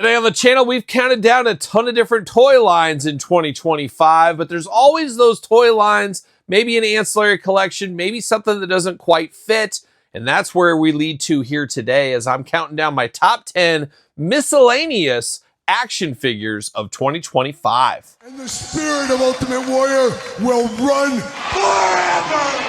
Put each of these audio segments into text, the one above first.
Today on the channel, we've counted down a ton of different toy lines in 2025, but there's always those toy lines, maybe an ancillary collection, maybe something that doesn't quite fit, and that's where we lead to here today as I'm counting down my top 10 miscellaneous action figures of 2025. And the spirit of Ultimate Warrior will run forever!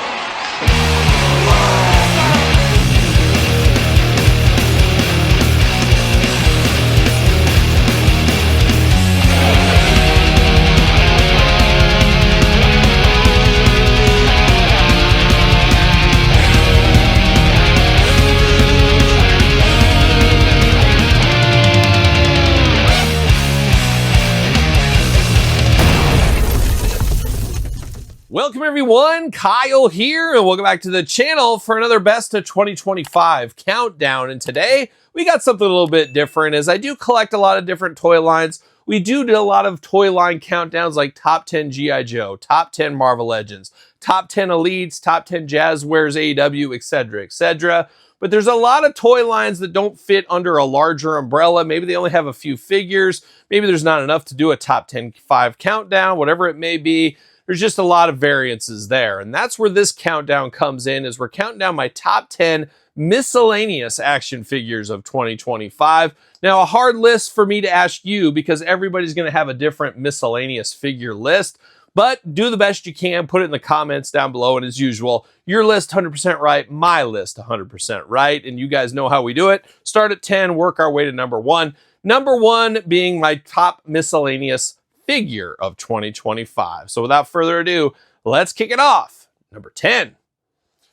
Welcome everyone, Kyle here, and welcome back to the channel for another Best of 2025 countdown. And today, we got something a little bit different, as I do collect a lot of different toy lines. We do a lot of toy line countdowns like top 10 G.I. Joe, top 10 Marvel Legends, top 10 Elites, top 10 Jazzwares, AEW, etc., etc. But there's a lot of toy lines that don't fit under a larger umbrella. Maybe they only have a few figures. Maybe there's not enough to do a top 10 5 countdown, whatever it may be. There's just a lot of variances there. And that's where this countdown comes in, is we're counting down my top 10 miscellaneous action figures of 2025. Now, a hard list for me to ask you because everybody's going to have a different miscellaneous figure list. But do the best you can. Put it in the comments down below. And as usual, your list 100% right, my list 100% right. And you guys know how we do it. Start at 10, work our way to number 1. Number 1 being my top miscellaneous figure of 2025. So without further ado, let's kick it off. Number 10.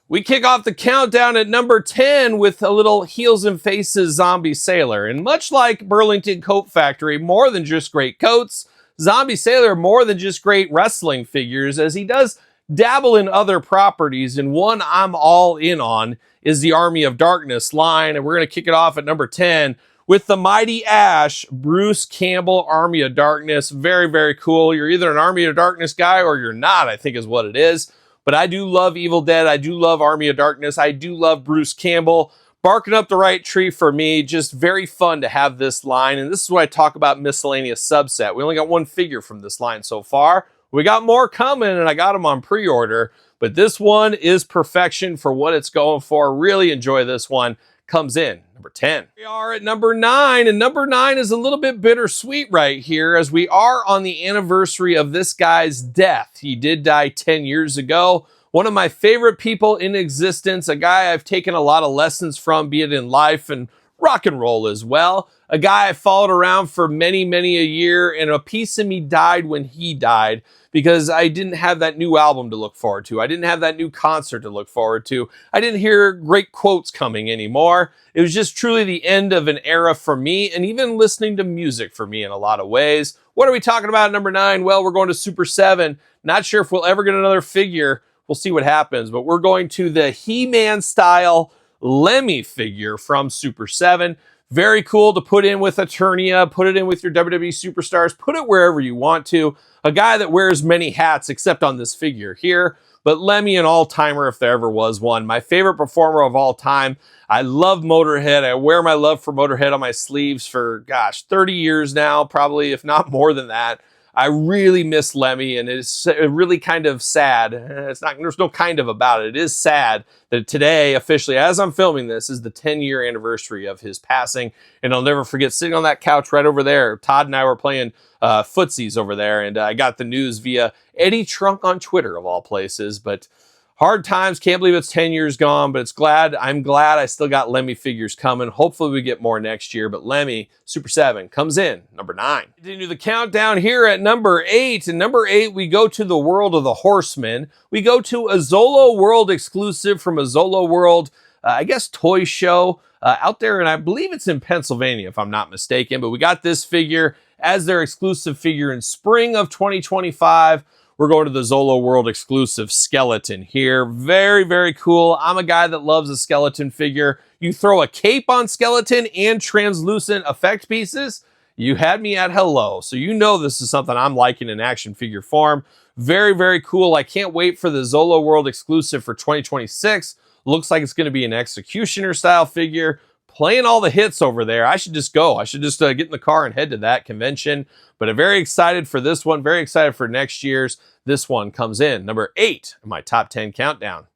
We kick off the countdown at number 10 with a little heels and faces zombie sailor. And much like Burlington Coat Factory, more than just great coats, Zombie Sailor more than just great wrestling figures, as he does dabble in other properties. And one I'm all in on is the Army of Darkness line. And we're going to kick it off at number 10 with the Mighty Ash, Bruce Campbell, Army of Darkness. Very, very cool. You're either an Army of Darkness guy or you're not, I think is what it is. But I do love Evil Dead. I do love Army of Darkness. I do love Bruce Campbell. Barking up the right tree for me. Just very fun to have this line. And this is what I talk about miscellaneous subset. We only got one figure from this line so far. We got more coming, and I got them on pre-order. But this one is perfection for what it's going for. Really enjoy this one. Comes in number 10. We are at number 9, and number 9 is a little bit bittersweet right here, as we are on the anniversary of this guy's death. He did die 10 years ago. One of my favorite people in existence, a guy I've taken a lot of lessons from, be it in life and rock and roll as well. A guy I followed around for many, many a year, and a piece of me died when he died because I didn't have that new album to look forward to. I didn't have that new concert to look forward to. I didn't hear great quotes coming anymore. It was just truly the end of an era for me, and even listening to music for me in a lot of ways. What are we talking about at number 9? Well, we're going to Super 7. Not sure if we'll ever get another figure. We'll see what happens, but we're going to the He-Man style Lemmy figure from Super 7. Very cool to put in with Eternia, put it in with your WWE superstars, put it wherever you want to. A guy that wears many hats except on this figure here, but Lemmy, an all-timer if there ever was one. My favorite performer of all time. I love Motorhead. I wear my love for Motorhead on my sleeves for, gosh, 30 years now, probably, if not more than that. I really miss Lemmy, and it's really kind of sad. There's no kind of about it. It is sad that today, officially, as I'm filming this, is the 10-year anniversary of his passing. And I'll never forget sitting on that couch right over there. Todd and I were playing footsies over there, and I got the news via Eddie Trunk on Twitter, of all places. But hard times. Can't believe it's 10 years gone, but I'm glad I still got Lemmy figures coming. Hopefully we get more next year, but Lemmy, Super 7, comes in number 9. Continue the countdown here at number 8. And number 8, we go to the world of the Horsemen. We go to a Zolo World exclusive from a Zolo World, I guess, toy show out there. And I believe it's in Pennsylvania, if I'm not mistaken. But we got this figure as their exclusive figure in spring of 2025. We're going to the Zolo World exclusive skeleton here. Very, very cool. I'm a guy that loves a skeleton figure. You throw a cape on skeleton and translucent effect pieces, you had me at hello. So you know this is something I'm liking in action figure form. Very, very cool. I can't wait for the Zolo World exclusive for 2026. Looks like it's going to be an Executioner style figure. playing all the hits over there. I should just go. I should just get in the car and head to that convention. But I'm very excited for this one. Very excited for next year's. This one comes in number 8 in my top 10 countdown.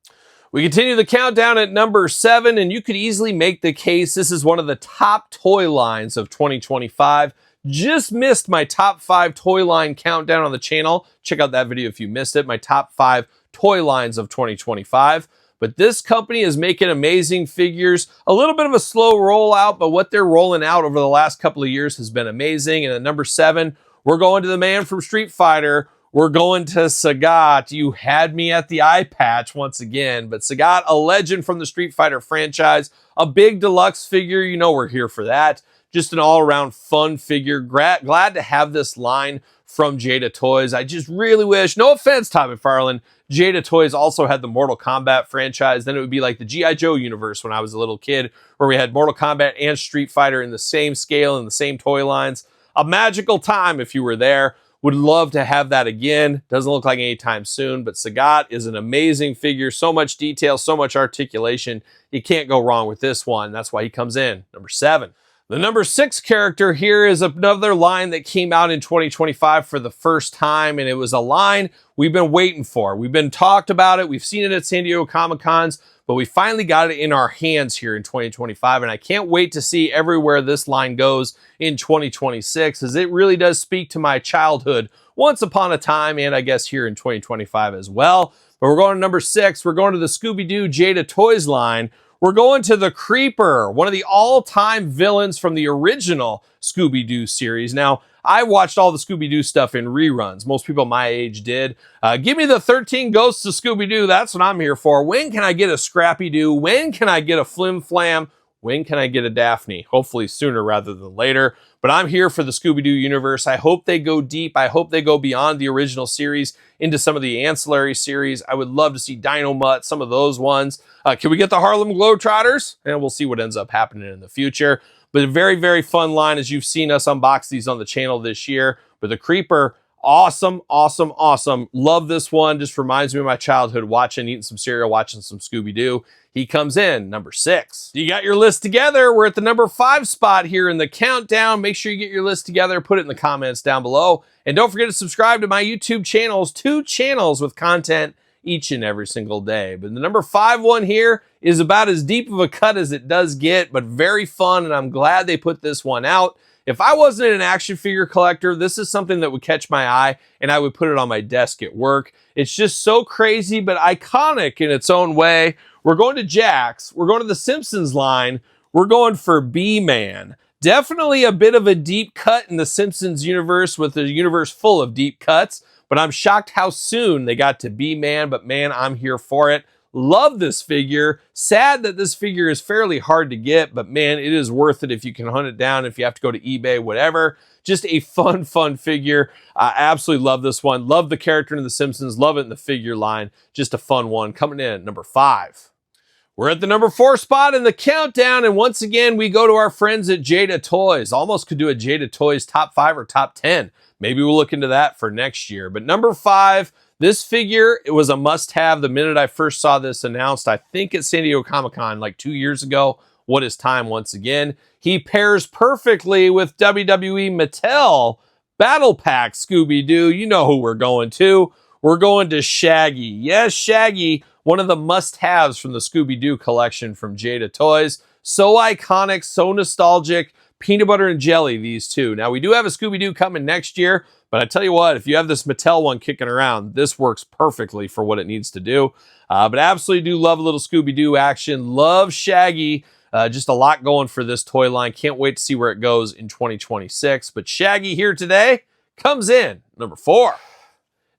We continue the countdown at number 7, and you could easily make the case this is one of the top toy lines of 2025. Just missed my top 5 toy line countdown on the channel. Check out that video if you missed it. My top 5 toy lines of 2025. But this company is making amazing figures. A little bit of a slow rollout, but what they're rolling out over the last couple of years has been amazing. And at number 7, we're going to the man from Street Fighter. We're going to Sagat. You had me at the eye patch once again, but Sagat, a legend from the Street Fighter franchise, a big deluxe figure. You know we're here for that. Just an all-around fun figure. Glad to have this line from Jada Toys. I just really wish, no offense, Todd McFarlane, Jada Toys also had the Mortal Kombat franchise. Then it would be like the G.I. Joe universe when I was a little kid, where we had Mortal Kombat and Street Fighter in the same scale and the same toy lines. A magical time if you were there. Would love to have that again. Doesn't look like anytime soon, but Sagat is an amazing figure. So much detail, so much articulation. You can't go wrong with this one. That's why he comes in number 7. The number 6 character here is another line that came out in 2025 for the first time, and it was a line we've been waiting for. We've been talked about it. We've seen it at San Diego Comic-Cons, but we finally got it in our hands here in 2025, and I can't wait to see everywhere this line goes in 2026, as it really does speak to my childhood once upon a time, and I guess here in 2025 as well. But we're going to number 6. We're going to the Scooby-Doo Jada Toys line. We're going to the Creeper, one of the all-time villains from the original Scooby-Doo series. Now, I watched all the Scooby-Doo stuff in reruns. Most people my age did. Give me the 13 Ghosts of Scooby-Doo. That's what I'm here for. When can I get a Scrappy-Doo? When can I get a Flim Flam? When can I get a Daphne? Hopefully sooner rather than later. But I'm here for the Scooby-Doo universe. I hope they go deep. I hope they go beyond the original series into some of the ancillary series. I would love to see Dino Mutt, some of those ones. Can we get the Harlem Globetrotters? And we'll see what ends up happening in the future. But a very, very fun line, as you've seen us unbox these on the channel this year. But the Creeper, awesome, awesome, awesome. Love this one. Just reminds me of my childhood, eating some cereal, watching some Scooby-Doo. He comes in number 6. You got your list together. We're at the number 5 spot here in the countdown. Make sure you get your list together. Put it in the comments down below. And don't forget to subscribe to my YouTube channels. 2 channels with content each and every single day. But the number 5 one here is about as deep of a cut as it does get, but very fun. And I'm glad they put this one out. If I wasn't an action figure collector, this is something that would catch my eye and I would put it on my desk at work. It's just so crazy, but iconic in its own way. We're going to Jakks. We're going to the Simpsons line. We're going for B-Man. Definitely a bit of a deep cut in the Simpsons universe, with a universe full of deep cuts, but I'm shocked how soon they got to B-Man, but man, I'm here for it. Love this figure. Sad that this figure is fairly hard to get, but man, it is worth it if you can hunt it down, if you have to go to eBay, whatever. Just a fun, fun figure. I absolutely love this one. Love the character in The Simpsons. Love it in the figure line. Just a fun one. Coming in at number 5. We're at the number 4 spot in the countdown, and once again, we go to our friends at Jada Toys. Almost could do a Jada Toys top 5 or top 10. Maybe we'll look into that for next year. But number 5, this figure, it was a must-have the minute I first saw this announced, I think at San Diego Comic-Con like 2 years ago. What is time once again? He pairs perfectly with WWE Mattel Battle Pack Scooby-Doo. You know who we're going to. We're going to Shaggy. Yes, Shaggy, one of the must-haves from the Scooby-Doo collection from Jada Toys. So iconic, so nostalgic. Peanut butter and jelly, these two. Now, we do have a Scooby-Doo coming next year, but I tell you what, if you have this Mattel one kicking around, this works perfectly for what it needs to do. But absolutely do love a little Scooby-Doo action. Love Shaggy. Just a lot going for this toy line. Can't wait to see where it goes in 2026. But Shaggy here today comes in number 4.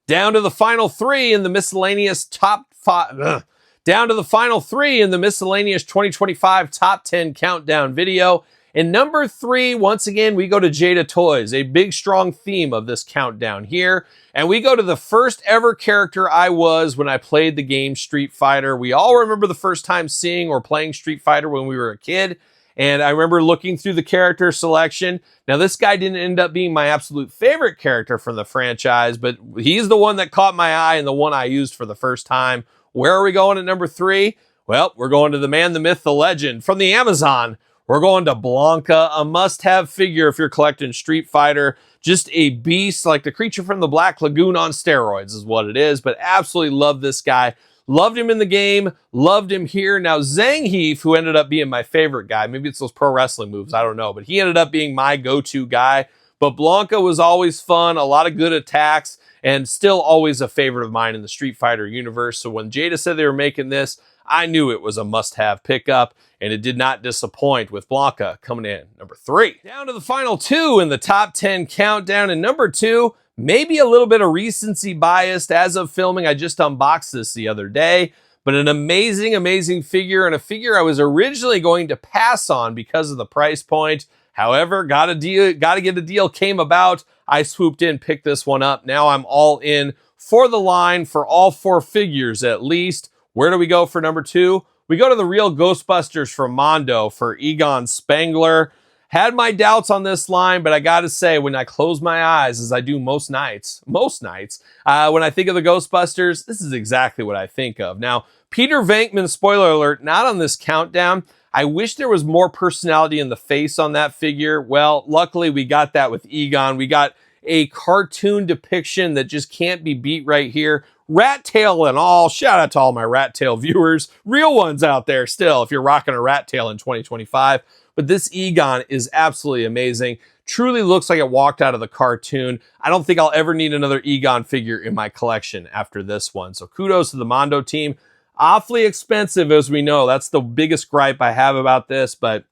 Down to the final 3 in the miscellaneous top 5. Down to the final 3 in the miscellaneous 2025 top 10 countdown video. And number 3, once again, we go to Jada Toys, a big, strong theme of this countdown here. And we go to the first ever character I was when I played the game Street Fighter. We all remember the first time seeing or playing Street Fighter when we were a kid. And I remember looking through the character selection. Now, this guy didn't end up being my absolute favorite character from the franchise, but he's the one that caught my eye and the one I used for the first time. Where are we going at number 3? Well, we're going to the man, the myth, the legend from the Amazon. We're going to Blanka, a must-have figure if you're collecting Street Fighter. Just a beast, like the creature from the Black Lagoon on steroids is what it is, but absolutely love this guy. Loved him in the game, loved him here. Now, Zangief, who ended up being my favorite guy, maybe it's those pro wrestling moves, I don't know, but he ended up being my go-to guy. But Blanka was always fun, a lot of good attacks, and still always a favorite of mine in the Street Fighter universe. So when Jada said they were making this, I knew it was a must-have pickup, and it did not disappoint with Blanka coming in number 3. Down to the final 2 in the top 10 countdown, and number 2, maybe a little bit of recency biased as of filming. I just unboxed this the other day, but an amazing, amazing figure, and a figure I was originally going to pass on because of the price point. However, got to get a deal came about. I swooped in, picked this one up. Now I'm all in for the line for all 4 figures at least. Where do we go for number 2? We go to the real Ghostbusters from Mondo for Egon Spengler. Had my doubts on this line, but I gotta say, when I close my eyes, as I do most nights, when I think of the Ghostbusters, this is exactly what I think of. Now, Peter Venkman, spoiler alert, not on this countdown. I wish there was more personality in the face on that figure. Well, luckily we got that with Egon. We got a cartoon depiction that just can't be beat right here. Rat tail and all. Shout out to all my rat tail viewers. Real ones out there still, if you're rocking a rat tail in 2025. But this Egon is absolutely amazing. Truly looks like it walked out of the cartoon. I don't think I'll ever need another Egon figure in my collection after this one. So kudos to the Mondo team. Awfully expensive, as we know. That's the biggest gripe I have about this, but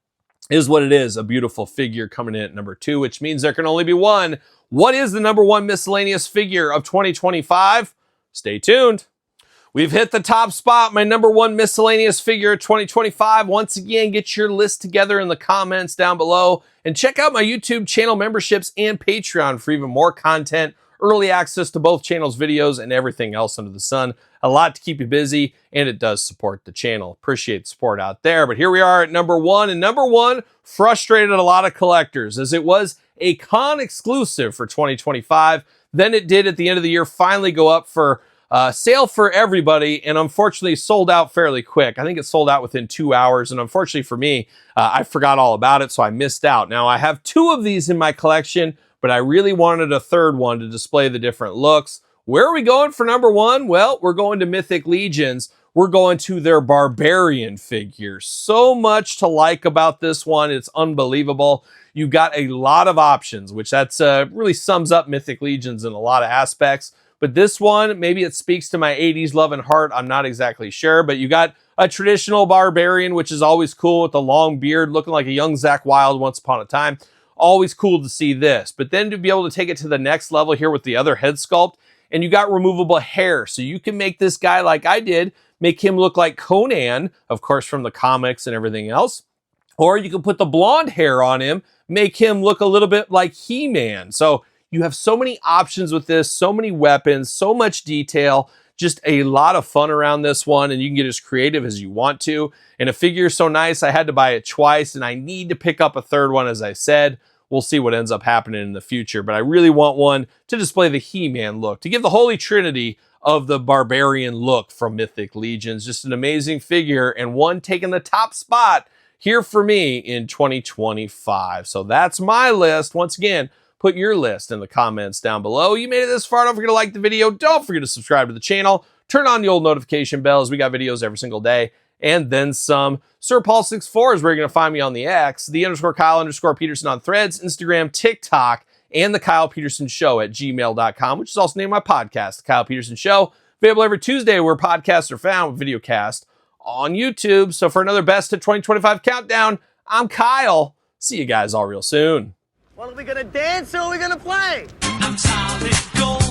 is what it is. A beautiful figure coming in at number 2, which means there can only be one. What is the number 1 miscellaneous figure of 2025? Stay tuned. We've hit the top spot, my number 1 miscellaneous figure of 2025. Once again, get your list together in the comments down below and check out my YouTube channel memberships and Patreon for even more content, early access to both channels' videos, and everything else under the sun. A lot to keep you busy, and it does support the channel. Appreciate the support out there. But here we are at number 1, and number 1 frustrated a lot of collectors as it was a con exclusive for 2025. Then it did at the end of the year finally go up for sale for everybody, and unfortunately sold out fairly quick. I think it sold out within 2 hours, and unfortunately for me, I forgot all about it, so I missed out. Now, I have 2 of these in my collection, but I really wanted a third one to display the different looks. Where are we going for number 1? Well, we're going to Mythic Legions. We're going to their Barbarian figure. So much to like about this one. It's unbelievable. You got a lot of options, which that's really sums up Mythic Legions in a lot of aspects. But this one, maybe it speaks to my 80s love and heart. I'm not exactly sure. But you got a traditional Barbarian, which is always cool with the long beard, looking like a young Zakk Wylde once upon a time. Always cool to see this. But then to be able to take it to the next level here with the other head sculpt, and you got removable hair. So you can make this guy like I did, make him look like Conan, of course, from the comics and everything else. Or you can put the blonde hair on him, make him look a little bit like He-Man. So you have so many options with this, so many weapons, so much detail, just a lot of fun around this one, and you can get as creative as you want to. And a figure is so nice, I had to buy it twice, and I need to pick up a third one, as I said. We'll see what ends up happening in the future, but I really want one to display the He-Man look, to give the Holy Trinity of the Barbarian look from Mythic Legions. Just an amazing figure, and one taking the top spot here for me in 2025. So that's my list. Once again, put your list in the comments down below. You made it this far. Don't forget to like the video. Don't forget to subscribe to the channel. Turn on the old notification bells. We got videos every single day, and then some. Sir Paul 64 is where you're going to find me on the X, _Kyle_Peterson on Threads, Instagram, TikTok, and TheKylePetersonShow at gmail.com, which is also the name of my podcast, The Kyle Peterson Show. Available every Tuesday where podcasts are found, with video cast on YouTube. So for another Best of 2025 countdown, I'm Kyle. See you guys all real soon. Well, are we gonna dance or are we gonna play? I'm solid gold.